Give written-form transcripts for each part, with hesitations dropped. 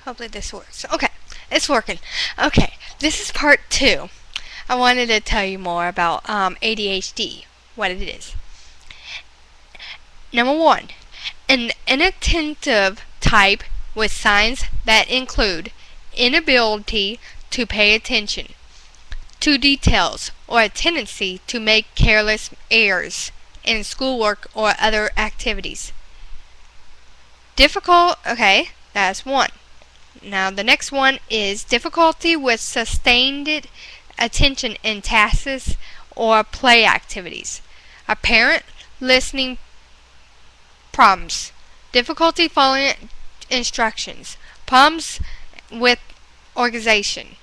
Hopefully this works. Okay, it's working. Okay, this is part 2. I wanted to tell you more about ADHD, what it is. Number 1, an inattentive type with signs that include inability to pay attention to details or a tendency to make careless errors in schoolwork or other activities. Okay, that's 1. Now the next one is difficulty with sustained attention in tasks or play activities. Apparent listening problems, difficulty following instructions, problems with organization,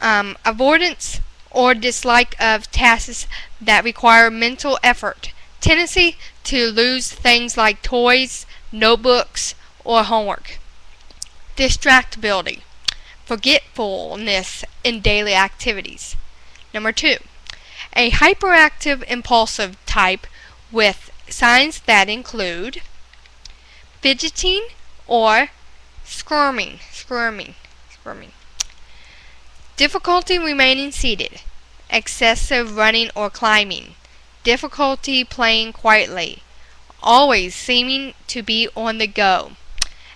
avoidance or dislike of tasks that require mental effort, tendency to lose things like toys, notebooks, or homework. Distractibility, forgetfulness in daily activities. Number 2, a hyperactive impulsive type with signs that include fidgeting or squirming. Difficulty remaining seated, excessive running or climbing, difficulty playing quietly, always seeming to be on the go,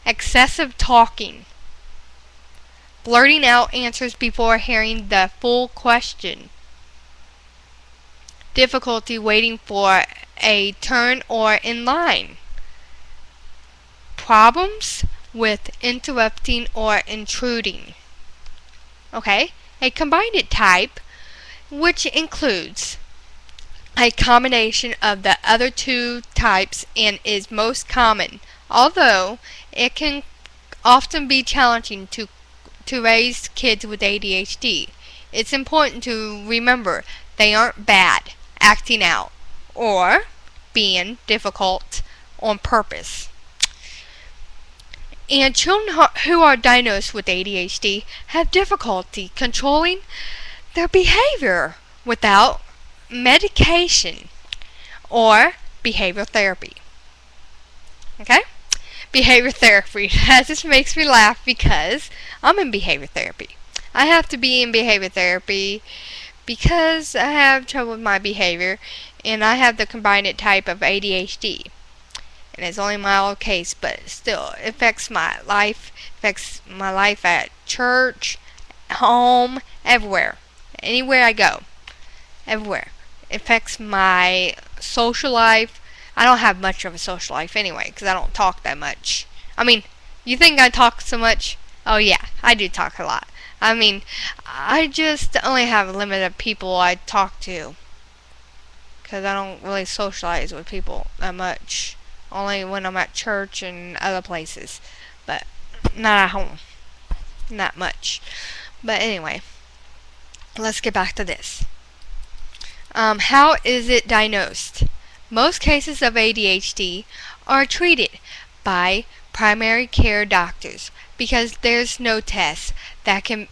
excessive talking, blurting out answers before hearing the full question, difficulty waiting for a turn or in line, problems with interrupting or intruding. Okay, a combined type, which includes a combination of the other 2 types and is most common, although it can often be challenging to raise kids with ADHD. It's important to remember they aren't bad, acting out, or being difficult on purpose. And children who are diagnosed with ADHD have difficulty controlling their behavior without medication or behavioral therapy. Okay? Behavior therapy. That just makes me laugh because I'm in behavior therapy. I have to be in behavior therapy because I have trouble with my behavior and I have the combined type of ADHD. And it's only a mild case, but still, it affects my life. Affects my life at church, home, everywhere. Anywhere I go. Everywhere. It affects my social life. I don't have much of a social life anyway, because I don't talk that much. I mean, you think I talk so much? Oh yeah, I do talk a lot. I mean, I just only have a limit of people I talk to. Because I don't really socialize with people that much. Only when I'm at church and other places. But not at home. Not much. But anyway, let's get back to this. How is it diagnosed? Most cases of ADHD are treated by primary care doctors because there's no test that can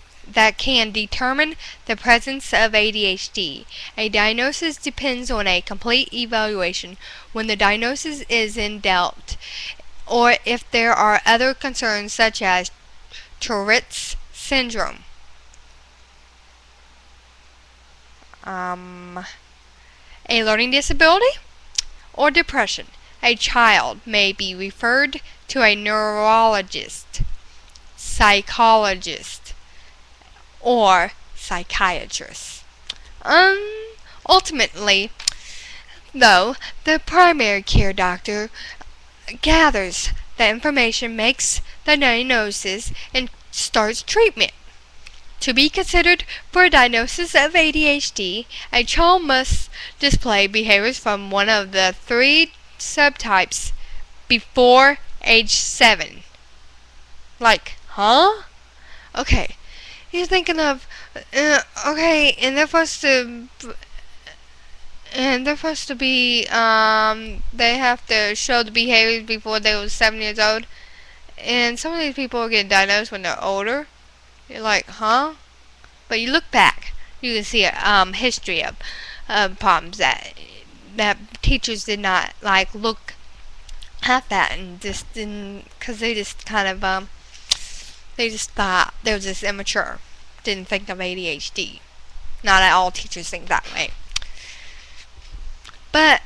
determine the presence of ADHD. A diagnosis depends on a complete evaluation when the diagnosis is in doubt, or if there are other concerns such as Tourette's syndrome, a learning disability, or depression. A child may be referred to a neurologist, psychologist, or psychiatrist. Ultimately, though, the primary care doctor gathers the information, makes the diagnosis, and starts treatment. To be considered for a diagnosis of ADHD, a child must display behaviors from one of the 3 subtypes before age 7. Like, huh? Okay. You're thinking of, okay, and they're supposed to be, they have to show the behaviors before they were 7 years old. And some of these people are getting diagnosed when they're older. You're like, huh? But you look back, you can see a history of problems that teachers did not look at that and just didn't, because they just kind of They just thought they were just immature. Didn't think of ADHD. Not all teachers think that way. But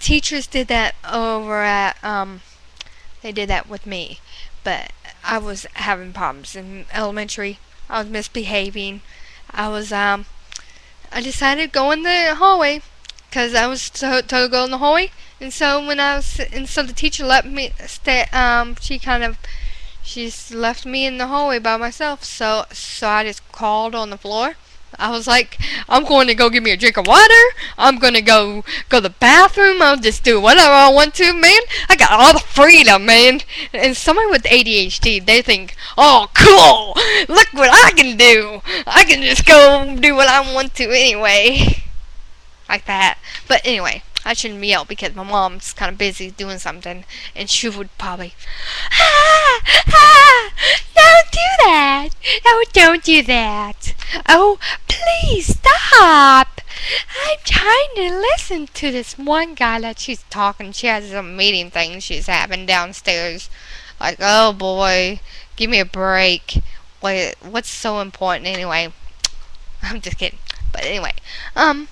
teachers did that over at, they did that with me. But I was having problems in elementary. I was misbehaving. I decided to go in the hallway because I was told to go in the hallway. And so the teacher let me stay. She left me in the hallway by myself. So I just crawled on the floor. I was like, I'm going to go get me a drink of water. I'm going to go to the bathroom. I'll just do whatever I want to, man. I got all the freedom, man. And somebody with ADHD, they think, oh, cool. Look what I can do. I can just go do what I want to anyway. Like that. But anyway, I shouldn't yell because my mom's kind of busy doing something. And she would probably, don't do that. No, don't do that. Oh, please stop. I'm trying to listen to this one guy that she's talking. She has some meeting thing she's having downstairs. Like, oh boy, give me a break. Wait, what's so important anyway? I'm just kidding. But anyway, and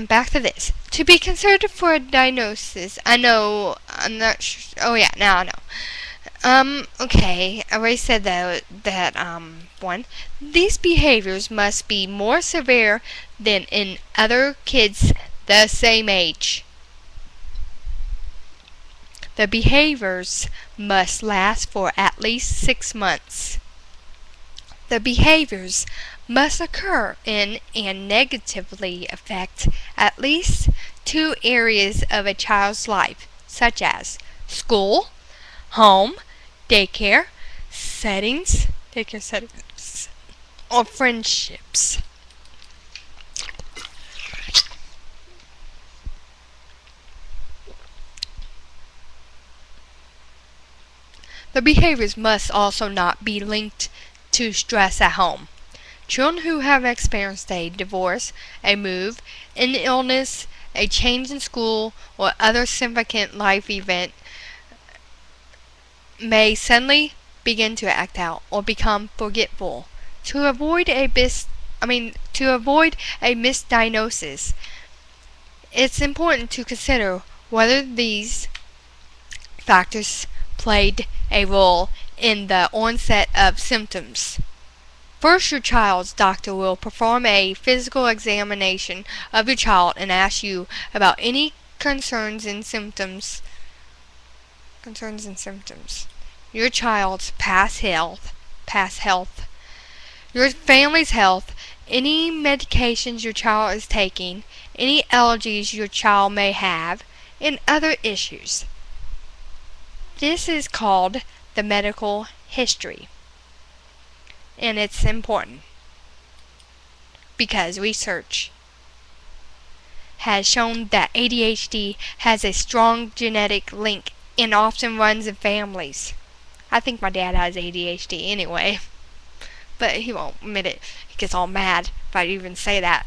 back to this. To be considered for a diagnosis, I'm not sure. Oh yeah, now I know. Okay, I already said that one. These behaviors must be more severe than in other kids the same age. The behaviors must last for at least 6 months. The behaviors must occur in and negatively affect at least 2 areas of a child's life, such as school, home, daycare settings, or friendships. The behaviors must also not be linked to stress at home. Children who have experienced a divorce, a move, an illness, a change in school, or other significant life event may suddenly begin to act out or become forgetful. To avoid a misdiagnosis, it's important to consider whether these factors played a role in the onset of symptoms. First, your child's doctor will perform a physical examination of your child and ask you about any concerns and symptoms. Your child's past health, your family's health, any medications your child is taking, any allergies your child may have, and other issues. This is called the medical history. And it's important because research has shown that ADHD has a strong genetic link and often runs in families. I think my dad has ADHD anyway, but he won't admit it. He gets all mad if I even say that.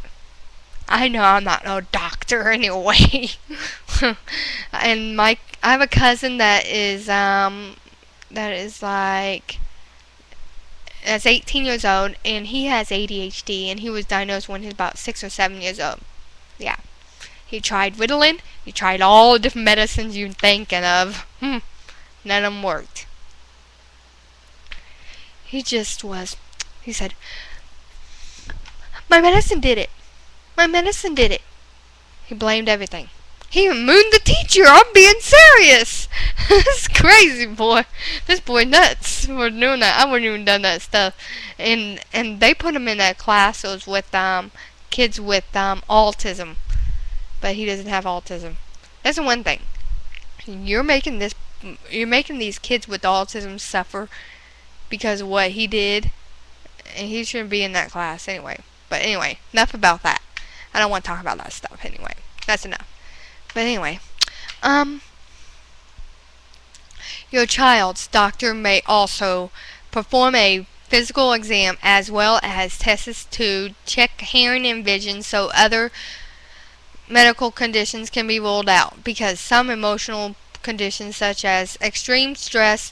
I know I'm not no doctor anyway. And I have a cousin that's 18 years old, and he has ADHD, and he was diagnosed when he was about 6 or 7 years old. Yeah. He tried Ritalin. He tried all the different medicines you're thinking of. None of them worked. He said, my medicine did it. He blamed everything. He even mooned the teacher. I'm being serious. This crazy boy. This boy nuts for doing that. I wouldn't even done that stuff. And they put him in that class. It was with kids with autism. But he doesn't have autism. That's the one thing. You're making these kids with autism suffer because of what he did. And he shouldn't be in that class anyway. But anyway, enough about that. I don't want to talk about that stuff anyway. That's enough. But anyway, your child's doctor may also perform a physical exam as well as tests to check hearing and vision so other medical conditions can be ruled out, because some emotional conditions such as extreme stress,